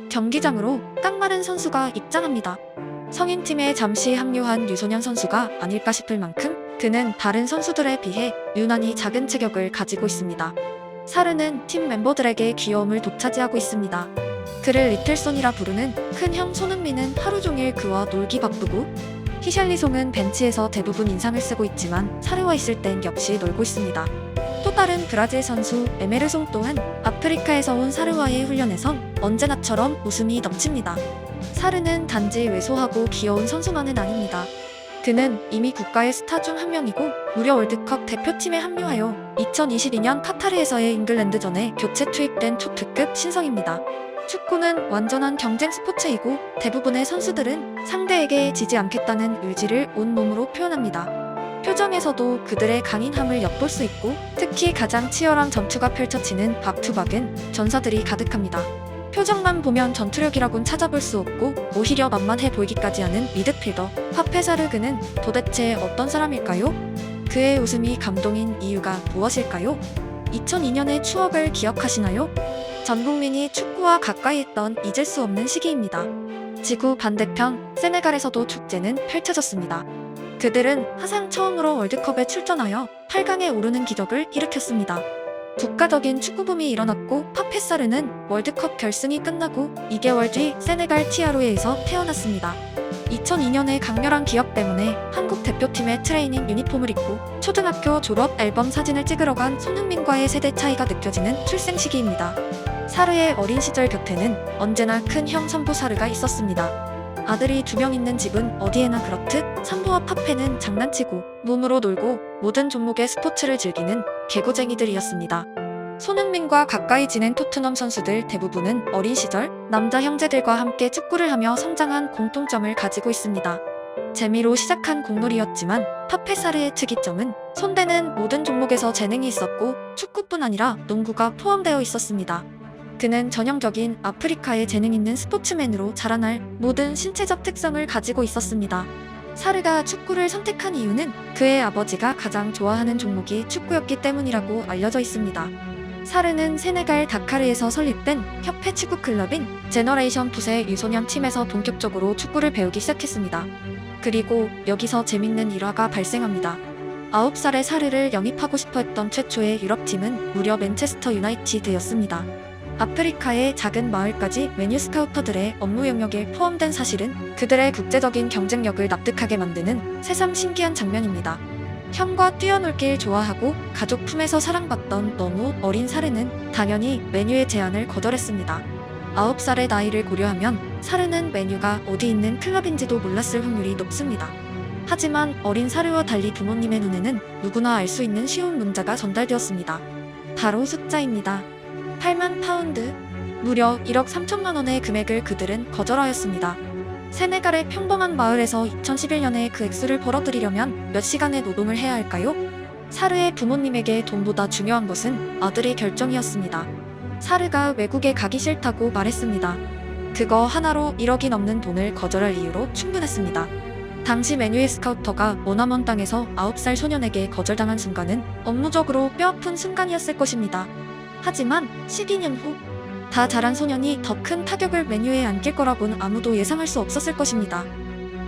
경기장으로 깡마른 선수가 입장합니다. 성인팀에 잠시 합류한 유소년 선수가 아닐까 싶을 만큼 그는 다른 선수들에 비해 유난히 작은 체격을 가지고 있습니다. 사르는 팀 멤버들에게 귀여움을 독차지하고 있습니다. 그를 리틀손이라 부르는 큰형 손흥민은 하루 종일 그와 놀기 바쁘고, 히샬리송은 벤치에서 대부분 인상을 쓰고 있지만 사르와 있을 땐 역시 놀고 있습니다. 또 다른 브라질 선수 에메르송 또한 아프리카에서 온 사르와의 훈련에선 언제나처럼 웃음이 넘칩니다. 사르는 단지 왜소하고 귀여운 선수만은 아닙니다. 그는 이미 국가의 스타 중 한 명이고 무려 월드컵 대표팀에 합류하여 2022년 카타르에서의 잉글랜드전에 교체 투입된 초특급 신성입니다. 축구는 완전한 경쟁 스포츠이고 대부분의 선수들은 상대에게 지지 않겠다는 의지를 온몸으로 표현합니다. 표정에서도 그들의 강인함을 엿볼 수 있고, 특히 가장 치열한 전투가 펼쳐지는 박투박은 전사들이 가득합니다. 표정만 보면 전투력이라곤 찾아볼 수 없고 오히려 만만해 보이기까지 하는 미드필더 파페사르. 그는 도대체 어떤 사람일까요? 그의 웃음이 감동인 이유가 무엇일까요? 2002년의 추억을 기억하시나요? 전 국민이 축구와 가까이 했던 잊을 수 없는 시기입니다. 지구 반대편 세네갈에서도 축제는 펼쳐졌습니다. 그들은 사상 처음으로 월드컵에 출전하여 8강에 오르는 기적을 일으켰습니다. 국가적인 축구붐이 일어났고 파페사르는 월드컵 결승이 끝나고 2개월 뒤 세네갈 티아로에에서 태어났습니다. 2002년의 강렬한 기억 때문에 한국 대표팀의 트레이닝 유니폼을 입고 초등학교 졸업 앨범 사진을 찍으러 간 손흥민과의 세대 차이가 느껴지는 출생 시기입니다. 사르의 어린 시절 곁에는 언제나 큰 형 선부 사르가 있었습니다. 아들이 2명 있는 집은 어디에나 그렇듯 선부와 파페는 장난치고 몸으로 놀고 모든 종목의 스포츠를 즐기는 개구쟁이들이었습니다. 손흥민과 가까이 지낸 토트넘 선수들 대부분은 어린 시절 남자 형제들과 함께 축구를 하며 성장한 공통점을 가지고 있습니다. 재미로 시작한 공놀이였지만 파페사르의 특이점은 손대는 모든 종목에서 재능이 있었고 축구뿐 아니라 농구가 포함되어 있었습니다. 그는 전형적인 아프리카의 재능 있는 스포츠맨으로 자라날 모든 신체적 특성을 가지고 있었습니다. 사르가 축구를 선택한 이유는 그의 아버지가 가장 좋아하는 종목이 축구였기 때문이라고 알려져 있습니다. 사르는 세네갈 다카르에서 설립된 협회 축구 클럽인 제너레이션 풋의 유소년 팀에서 본격적으로 축구를 배우기 시작했습니다. 그리고 여기서 재밌는 일화가 발생합니다. 9살의 사르를 영입하고 싶어 했던 최초의 유럽팀은 무려 맨체스터 유나이티드였습니다. 아프리카의 작은 마을까지 메뉴 스카우터들의 업무 영역에 포함된 사실은 그들의 국제적인 경쟁력을 납득하게 만드는 새삼 신기한 장면입니다. 형과 뛰어놀길 좋아하고 가족 품에서 사랑받던 너무 어린 사르는 당연히 메뉴의 제안을 거절했습니다. 9살의 나이를 고려하면 사르는 메뉴가 어디 있는 클럽인지도 몰랐을 확률이 높습니다. 하지만 어린 사르와 달리 부모님의 눈에는 누구나 알 수 있는 쉬운 문자가 전달되었습니다. 바로 숫자입니다. 8만 파운드, 무려 1억 3천만 원의 금액을 그들은 거절하였습니다. 세네갈의 평범한 마을에서 2011년에 그 액수를 벌어들이려면 몇 시간의 노동을 해야 할까요? 사르의 부모님에게 돈보다 중요한 것은 아들의 결정이었습니다. 사르가 외국에 가기 싫다고 말했습니다. 그거 하나로 1억이 넘는 돈을 거절할 이유로 충분했습니다. 당시 메뉴의 스카우터가 머나먼 땅에서 9살 소년에게 거절당한 순간은 업무적으로 뼈아픈 순간이었을 것입니다. 하지만 12년 후 다 자란 소년이 더 큰 타격을 메뉴에 안길 거라고는 아무도 예상할 수 없었을 것입니다.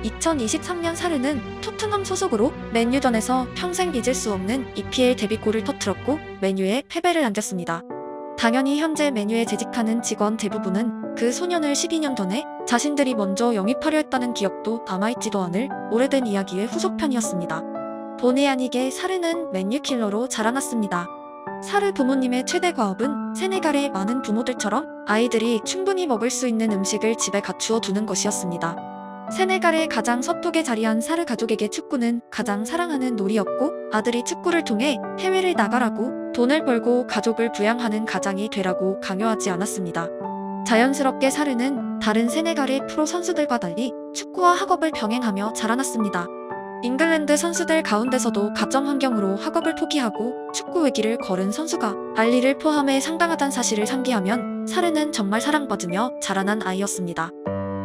2023년 사르는 토트넘 소속으로 맨유전에서 평생 잊을 수 없는 EPL 데뷔골을 터뜨렸고 메뉴에 패배를 안겼습니다. 당연히 현재 메뉴에 재직하는 직원 대부분은 그 소년을 12년 전에 자신들이 먼저 영입하려 했다는 기억도 남아있지도 않을 오래된 이야기의 후속편이었습니다. 본의 아니게 사르는 맨유 킬러로 자라났습니다. 사르 부모님의 최대 과업은 세네갈의 많은 부모들처럼 아이들이 충분히 먹을 수 있는 음식을 집에 갖추어 두는 것이었습니다. 세네갈의 가장 서쪽에 자리한 사르 가족에게 축구는 가장 사랑하는 놀이였고, 아들이 축구를 통해 해외를 나가라고 돈을 벌고 가족을 부양하는 가장이 되라고 강요하지 않았습니다. 자연스럽게 사르는 다른 세네갈의 프로 선수들과 달리 축구와 학업을 병행하며 자라났습니다. 잉글랜드 선수들 가운데서도 가점 환경으로 학업을 포기하고 축구 외길을 걸은 선수가 알리를 포함해 상당하다는 사실을 상기하면 사르는 정말 사랑받으며 자라난 아이였습니다.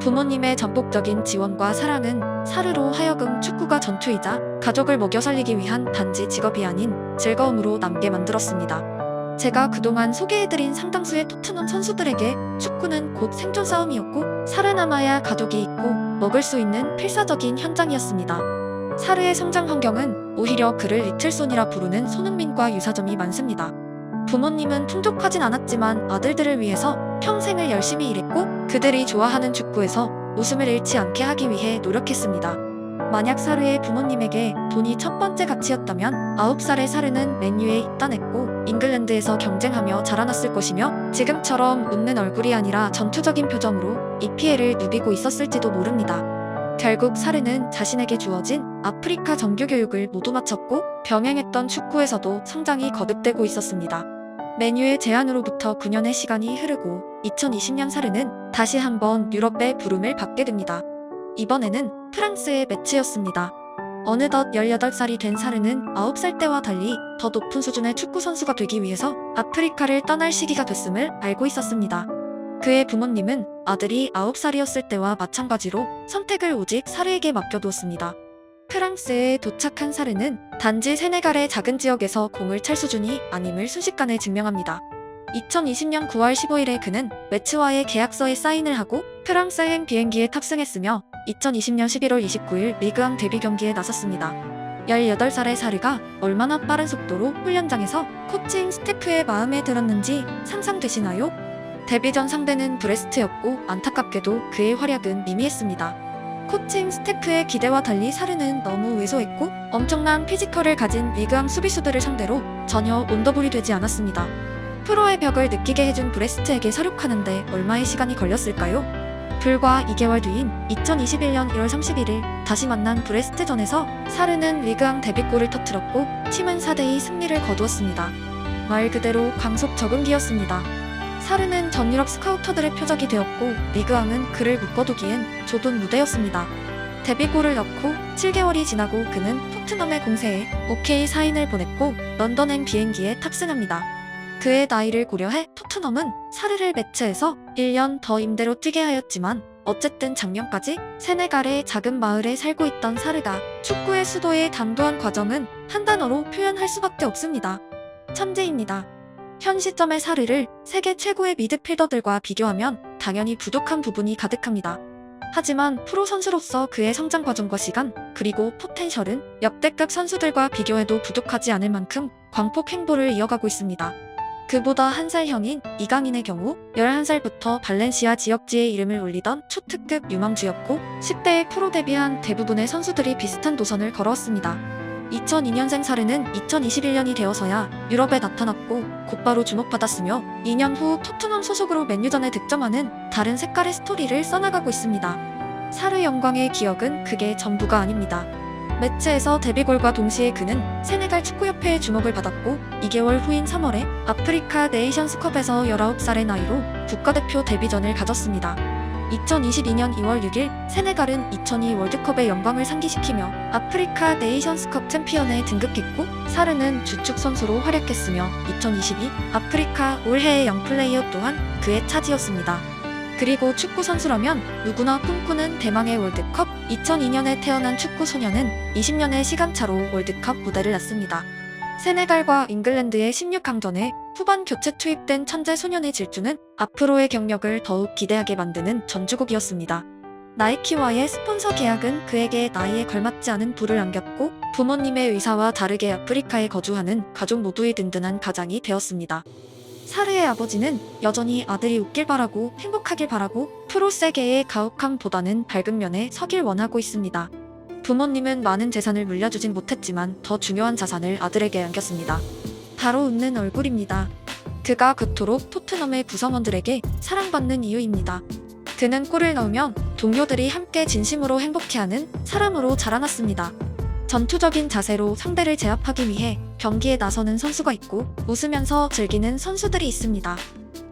부모님의 전폭적인 지원과 사랑은 사르로 하여금 축구가 전투이자 가족을 먹여 살리기 위한 단지 직업이 아닌 즐거움으로 남게 만들었습니다. 제가 그동안 소개해드린 상당수의 토트넘 선수들에게 축구는 곧 생존 싸움이었고 살아남아야 가족이 있고 먹을 수 있는 필사적인 현장이었습니다. 사르의 성장 환경은 오히려 그를 리틀손이라 부르는 손흥민과 유사점이 많습니다. 부모님은 풍족하진 않았지만 아들들을 위해서 평생을 열심히 일했고 그들이 좋아하는 축구에서 웃음을 잃지 않게 하기 위해 노력했습니다. 만약 사르의 부모님에게 돈이 첫 번째 가치였다면 9살의 사르는 맨유에 입단했고 잉글랜드에서 경쟁하며 자라났을 것이며 지금처럼 웃는 얼굴이 아니라 전투적인 표정으로 EPL을 누비고 있었을지도 모릅니다. 결국 사르는 자신에게 주어진 아프리카 정규 교육을 모두 마쳤고 병행했던 축구에서도 성장이 거듭되고 있었습니다. 맨유의 제안으로부터 9년의 시간이 흐르고 2020년 사르는 다시 한번 유럽의 부름을 받게 됩니다. 이번에는 프랑스의 매치였습니다. 어느덧 18살이 된 사르는 9살 때와 달리 더 높은 수준의 축구 선수가 되기 위해서 아프리카를 떠날 시기가 됐음을 알고 있었습니다. 그의 부모님은 아들이 9살이었을 때와 마찬가지로 선택을 오직 사르에게 맡겨두었습니다. 프랑스에 도착한 사르는 단지 세네갈의 작은 지역에서 공을 찰 수준이 아님을 순식간에 증명합니다. 2020년 9월 15일에 그는 매츠와의 계약서에 사인을 하고 프랑스행 비행기에 탑승했으며 2020년 11월 29일 리그왕 데뷔 경기에 나섰습니다. 18살의 사르가 얼마나 빠른 속도로 훈련장에서 코칭 스태프의 마음에 들었는지 상상되시나요? 데뷔 전 상대는 브레스트였고 안타깝게도 그의 활약은 미미했습니다. 코칭 스태프의 기대와 달리 사르는 너무 왜소했고 엄청난 피지컬을 가진 리그왕 수비수들을 상대로 전혀 온더블이 되지 않았습니다. 프로의 벽을 느끼게 해준 브레스트에게 서륙하는데 얼마의 시간이 걸렸을까요? 불과 2개월 뒤인 2021년 1월 31일 다시 만난 브레스트전에서 사르는 리그왕 데뷔골을 터뜨렸고 팀은 4대2 승리를 거두었습니다. 말 그대로 강속 적응기였습니다. 사르는 전 유럽 스카우터들의 표적이 되었고 리그왕은 그를 묶어두기엔 좁은 무대였습니다. 데뷔골을 넣고 7개월이 지나고 그는 토트넘의 공세에 오케이 사인을 보냈고 런던행 비행기에 탑승합니다. 그의 나이를 고려해 토트넘은 사르를 매치해서 1년 더 임대로 뛰게 하였지만 어쨌든 작년까지 세네갈의 작은 마을에 살고 있던 사르가 축구의 수도에 당도한 과정은 한 단어로 표현할 수밖에 없습니다. 천재입니다. 현 시점의 사르를 세계 최고의 미드필더들과 비교하면 당연히 부족한 부분이 가득합니다. 하지만 프로 선수로서 그의 성장 과정과 시간, 그리고 포텐셜은 역대급 선수들과 비교해도 부족하지 않을 만큼 광폭 행보를 이어가고 있습니다. 그보다 한 살 형인 이강인의 경우 11살부터 발렌시아 지역지에 이름을 올리던 초특급 유망주였고 10대에 프로 데뷔한 대부분의 선수들이 비슷한 도선을 걸어왔습니다. 2002년생 사르는 2021년이 되어서야 유럽에 나타났고 곧바로 주목받았으며 2년 후 토트넘 소속으로 맨유전에 득점하는 다른 색깔의 스토리를 써나가고 있습니다. 사르 영광의 기억은 그게 전부가 아닙니다. 매치에서 데뷔골과 동시에 그는 세네갈 축구협회의 주목을 받았고 2개월 후인 3월에 아프리카 네이션스컵에서 19살의 나이로 국가대표 데뷔전을 가졌습니다. 2022년 2월 6일 세네갈은 2002 월드컵의 영광을 상기시키며 아프리카 네이션스컵 챔피언에 등극했고 사르는 주축 선수로 활약했으며 2022 아프리카 올해의 영플레이어 또한 그의 차지였습니다. 그리고 축구 선수라면 누구나 꿈꾸는 대망의 월드컵. 2002년에 태어난 축구 소녀는 20년의 시간차로 월드컵 무대를 났습니다. 세네갈과 잉글랜드의 16강전에 후반 교체 투입된 천재 소년의 질주는 앞으로의 경력을 더욱 기대하게 만드는 전주곡이었습니다. 나이키와의 스폰서 계약은 그에게 나이에 걸맞지 않은 부를 안겼고 부모님의 의사와 다르게 아프리카에 거주하는 가족 모두의 든든한 가장이 되었습니다. 사르의 아버지는 여전히 아들이 웃길 바라고 행복하길 바라고 프로 세계의 가혹함보다는 밝은 면에 서길 원하고 있습니다. 부모님은 많은 재산을 물려주진 못했지만 더 중요한 자산을 아들에게 안겼습니다. 바로 웃는 얼굴입니다. 그가 그토록 토트넘의 구성원들에게 사랑받는 이유입니다. 그는 골을 넣으면 동료들이 함께 진심으로 행복해하는 사람으로 자라났습니다. 전투적인 자세로 상대를 제압하기 위해 경기에 나서는 선수가 있고 웃으면서 즐기는 선수들이 있습니다.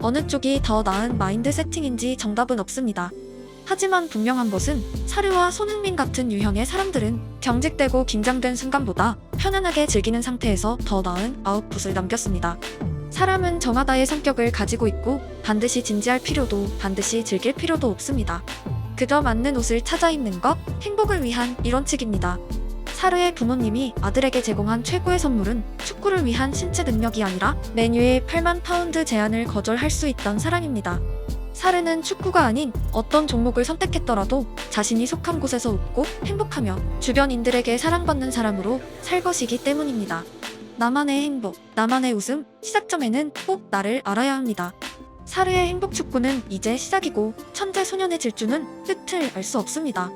어느 쪽이 더 나은 마인드 세팅인지 정답은 없습니다. 하지만 분명한 것은 사르와 손흥민 같은 유형의 사람들은 경직되고 긴장된 순간보다 편안하게 즐기는 상태에서 더 나은 아웃풋을 남겼습니다. 사람은 저마다의 성격을 가지고 있고 반드시 진지할 필요도 반드시 즐길 필요도 없습니다. 그저 맞는 옷을 찾아 입는 것, 행복을 위한 이론칙입니다. 사르의 부모님이 아들에게 제공한 최고의 선물은 축구를 위한 신체 능력이 아니라 메뉴의 8만 파운드 제한을 거절할 수 있던 사랑입니다. 사르는 축구가 아닌 어떤 종목을 선택했더라도 자신이 속한 곳에서 웃고 행복하며 주변인들에게 사랑받는 사람으로 살 것이기 때문입니다. 나만의 행복, 나만의 웃음, 시작점에는 꼭 나를 알아야 합니다. 사르의 행복 축구는 이제 시작이고 천재 소년의 질주는 끝을 알 수 없습니다.